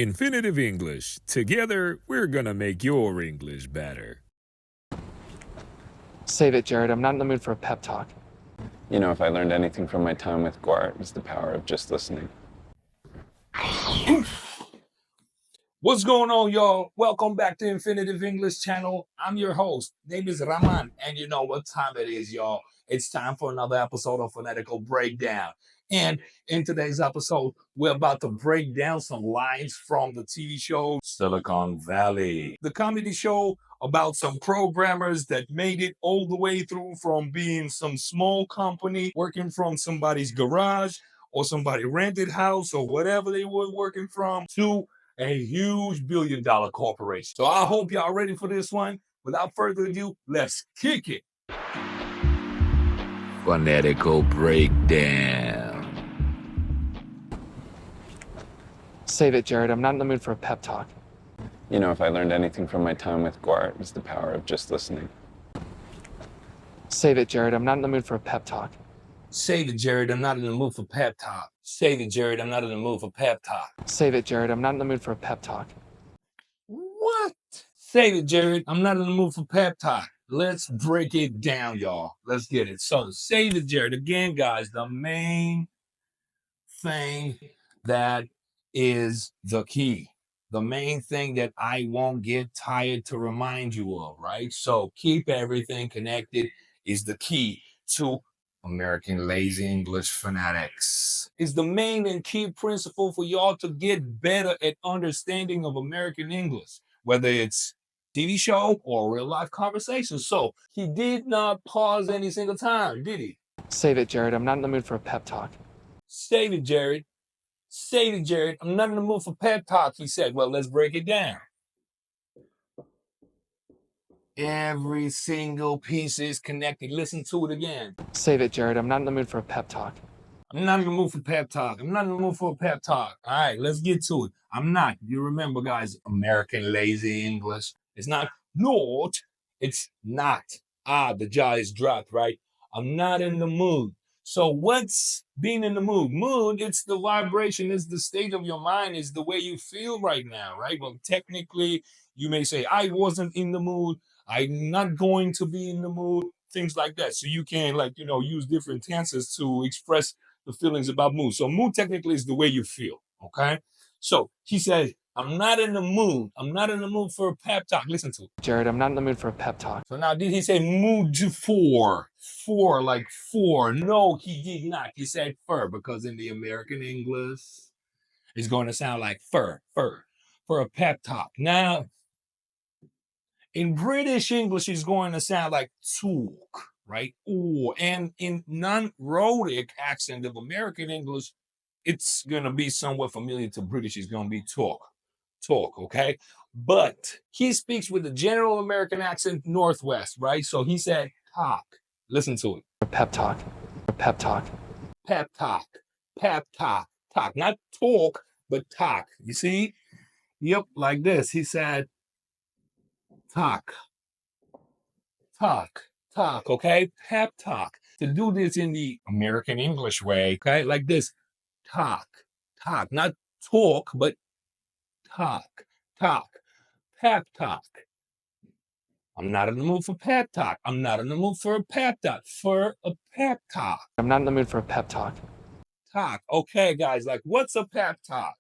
Infinitive English. Together, we're gonna make your English better. Save it, Jared. I'm not in the mood for a pep talk. You know, if I learned anything from my time with Guart, it's the power of just listening. What's going on, y'all? Welcome back to Infinitive English channel. I'm your host. Name is Raman, and you know what time it is, y'all. It's time for another episode of Phonetical Breakdown. And in today's episode, we're about to break down some lines from the TV show Silicon Valley, the comedy show about some programmers that made it all the way through from being some small company working from somebody's garage or somebody rented house or whatever they were working from to a huge billion-dollar corporation. So I hope y'all ready for this one. Without further ado, let's kick it. Phonetical Breakdown. Save it, Jared. I'm not in the mood for a pep talk. You know, if I learned anything from my time with Guart, it's the power of just listening. Save it, Jared. I'm not in the mood for a pep talk. Save it, Jared. I'm not in the mood for pep talk. Save it, Jared. I'm not in the mood for pep talk. Save it, Jared. I'm not in the mood for a pep talk. What? Save it, Jared. I'm not in the mood for pep talk. Let's break it down, y'all. Let's get it. So, save it, Jared. Again, guys, the main thing that is the key. The main thing that I won't get tired to remind you of, right? So, keep everything connected is the key to American Lazy English Fanatics. Is the main and key principle for y'all to get better at understanding of American English, whether it's TV show or real life conversation. So he did not pause any single time, did he? Save it, Jared. I'm not in the mood for a pep talk. Save it, Jared. Save it, Jared. I'm not in the mood for pep talk, he said. Well, let's break it down. Every single piece is connected. Listen to it again. Save it, Jared. I'm not in the mood for a pep talk. I'm not in the mood for pep talk. I'm not in the mood for a pep talk. All right, let's get to it. I'm not. You remember, guys, American Lazy English. It's not not. It's not. The jaw is dropped, right? I'm not in the mood. So what's being in the mood? Mood, it's the vibration, it's the state of your mind, it's the way you feel right now, right? Well, technically, you may say, I wasn't in the mood. I'm not going to be in the mood. Things like that. So you can, use different tenses to express the feelings about mood. So mood technically is the way you feel, okay? So he said, I'm not in the mood. I'm not in the mood for a pep talk. Listen to it. Jared, I'm not in the mood for a pep talk. So now, did he say mood for? For, like for? No, he did not. He said fur, because in the American English, it's going to sound like fur, for a pep talk. Now, in British English, it's going to sound like talk, right? Or, and in non-rhotic accent of American English, it's going to be somewhat familiar to British. It's going to be talk, okay? But he speaks with the general American accent, Northwest, right? So he said talk. Listen to it. A pep talk. A pep talk. Pep talk, talk. Not talk, but talk. You see? Yep, like this. He said talk, okay? Pep talk. To do this in the American English way, okay? Like this. Talk. Not talk, but talk. Pep talk. I'm not in the mood for pep talk. I'm not in the mood for a pep talk. For a pep talk. I'm not in the mood for a pep talk. Talk. Okay, guys, like what's a pep talk?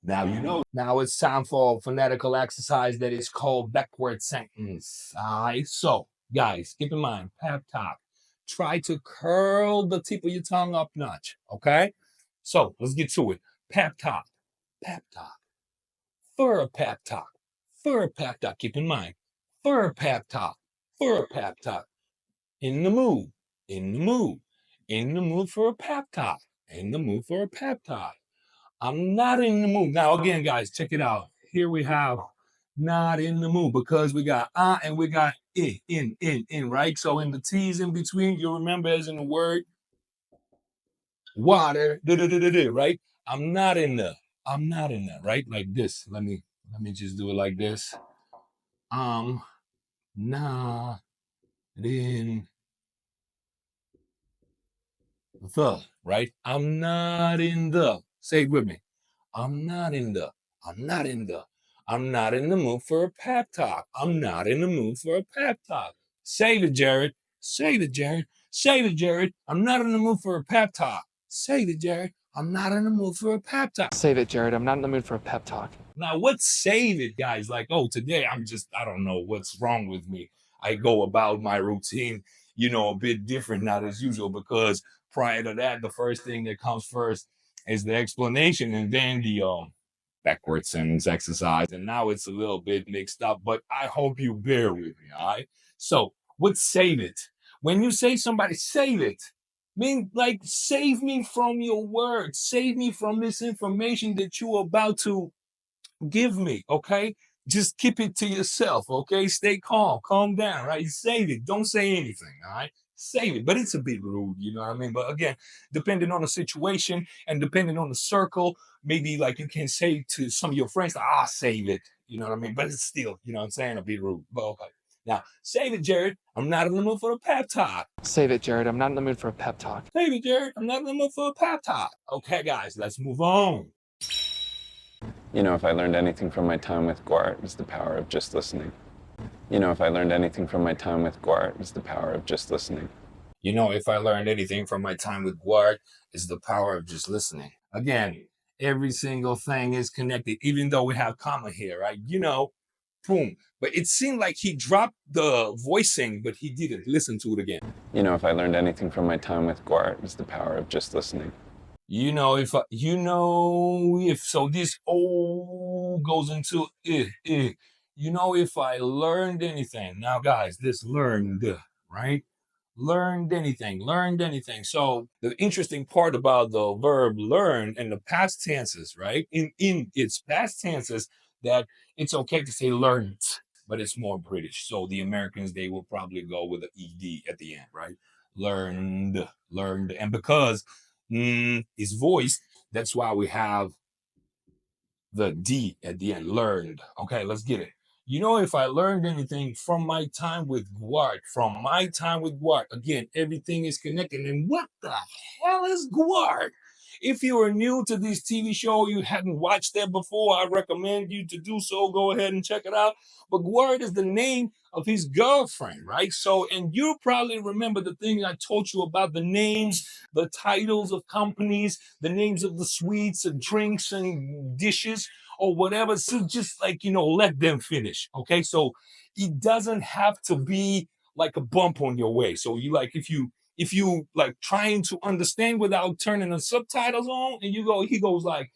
Now you know. Now it's time for a phonetical exercise that is called backward sentence. All right, so guys, keep in mind, pep talk. Try to curl the tip of your tongue up notch, okay? So let's get to it. Pep talk. For a pep talk. Keep in mind, for a pep talk. In the mood for a pep talk. I'm not in the mood. Now, again, guys, check it out. Here we have not in the mood because we got and we got in, right? So in the T's in between, you remember as in the word water, right? I'm not in there, right? Like this. Let me just do it like this. Not in the, right? I'm not in the. Say it with me. I'm not in the. I'm not in the. I'm not in the mood for a pep talk. I'm not in the mood for a pep talk. Say it, Jared. Say it, Jared. Say it, Jared. I'm not in the mood for a pep talk. Say it, Jared. I'm not in the mood for a pep talk. Save it, Jared. I'm not in the mood for a pep talk. Now, what's save it, guys? Like, oh, today I don't know what's wrong with me. I go about my routine, a bit different, not as usual, because prior to that, the first thing that comes first is the explanation and then the backward sentence exercise. And now it's a little bit mixed up, but I hope you bear with me, all right? So, what's save it? When you say somebody save it, mean like save me from your words, save me from this information that you're about to give me, okay? Just keep it to yourself, okay? Stay calm down, right? Save it. Don't say anything, all right? Save it. But it's a bit rude, you know what I mean? But again, depending on the situation and depending on the circle, maybe like you can say to some of your friends, save it, you know what I mean? But it's still, you know what I'm saying, a bit rude. But okay. Now, save it, Jared. I'm not in the mood for a pep talk. Save it, Jared. I'm not in the mood for a pep talk. Save it, Jared. I'm not in the mood for a pep talk. Okay, guys, let's move on. If I learned anything from my time with Guart, it's the power of just listening. If I learned anything from my time with Guart, it's the power of just listening. If I learned anything from my time with Guard, is the power of just listening. Again, every single thing is connected, even though we have comma here, right? Boom. But it seemed like he dropped the voicing, but he didn't. Listen to it again. If I learned anything from my time with Guart, it's the power of just listening. If so, this O goes into if I learned anything. Now, guys, this learned, right? Learned anything. So the interesting part about the verb learn and the past tenses, right? In its past tenses, that it's okay to say learned, but it's more British. So the Americans, they will probably go with the ed at the end, right? Learned, and because is voiced, that's why we have the D at the end, learned. Okay, let's get it. If I learned anything from my time with Guard, again, everything is connected. And what the hell is Guard? If you are new to this TV show, you hadn't watched that before, I recommend you to do so. Go ahead and check it out. But Guard is the name of his girlfriend, right? So, and you probably remember the thing I told you about the names, the titles of companies, the names of the sweets and drinks and dishes or whatever. So just let them finish. Okay. So it doesn't have to be like a bump on your way. So if you like trying to understand without turning the subtitles on and he goes like,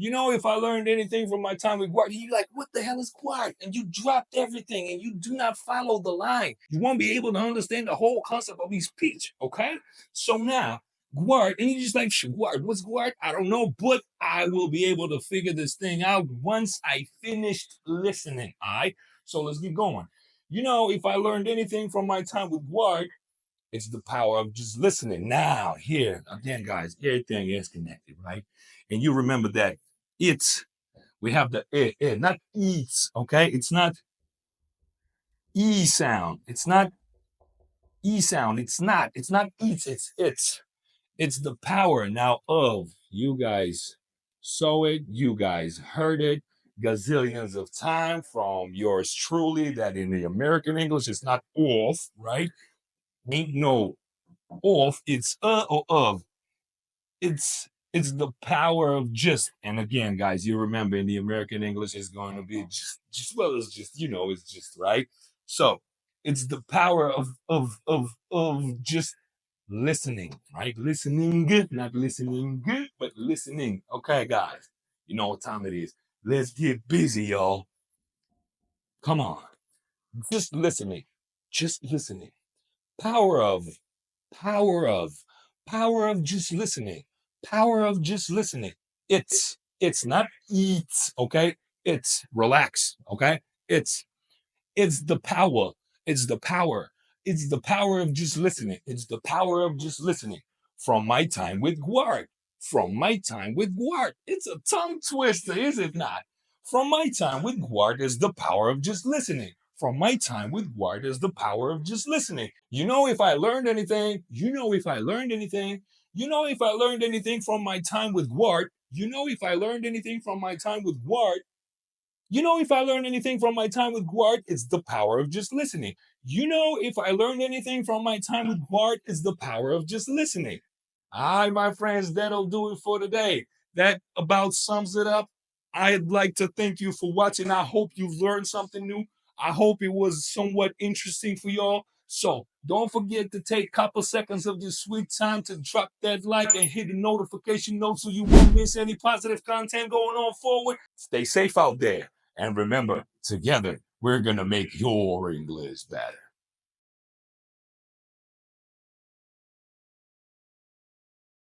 if I learned anything from my time with Guard, you like, what the hell is Guard? And you dropped everything and you do not follow the line. You won't be able to understand the whole concept of his speech, okay? So now, Guard, and you just like, Guard, what's Guard? I don't know, but I will be able to figure this thing out once I finished listening, all right? So let's get going. If I learned anything from my time with Guard, it's the power of just listening. Now, here, again, guys, everything is connected, right? And you remember that we have the not eats, okay? It's not E sound. It's not E sound. It's not eats, it's. It's the power now of. You guys saw it, you guys heard it gazillions of time from yours truly, that in the American English it's not off, right? Ain't no off, it's or of. It's the power of just. And again, guys, you remember in the American English it's going to be just well, it's just, it's just, right. So it's the power of just listening, right? Listening, not listening good, but listening. Okay, guys, you know what time it is. Let's get busy, y'all. Come on. Just listening. Just listening. Power of, power of, power of just listening. Power of just listening. It's not eats, okay? It's relax, okay? It's the power. It's the power. It's the power of just listening. It's the power of just listening. From my time with Guard. From my time with Guard. It's a tongue twister, is it not? From my time with Guard is the power of just listening. from my time with Guard is the power of just listening. You know, if I learned anything, if I learned anything from my time with Guard, if I learned anything from my time with Guard, if I learned anything from my time with Guard, it's the power of just listening. If I learned anything from my time with Guard, it's the power of just listening. All right, my friends, that'll do it for today. That about sums it up. I'd like to thank you for watching. I hope you've learned something new. I hope it was somewhat interesting for y'all. So don't forget to take a couple seconds of your sweet time to drop that like and hit the notification note so you won't miss any positive content going on forward. Stay safe out there. And remember, together, we're going to make your English better.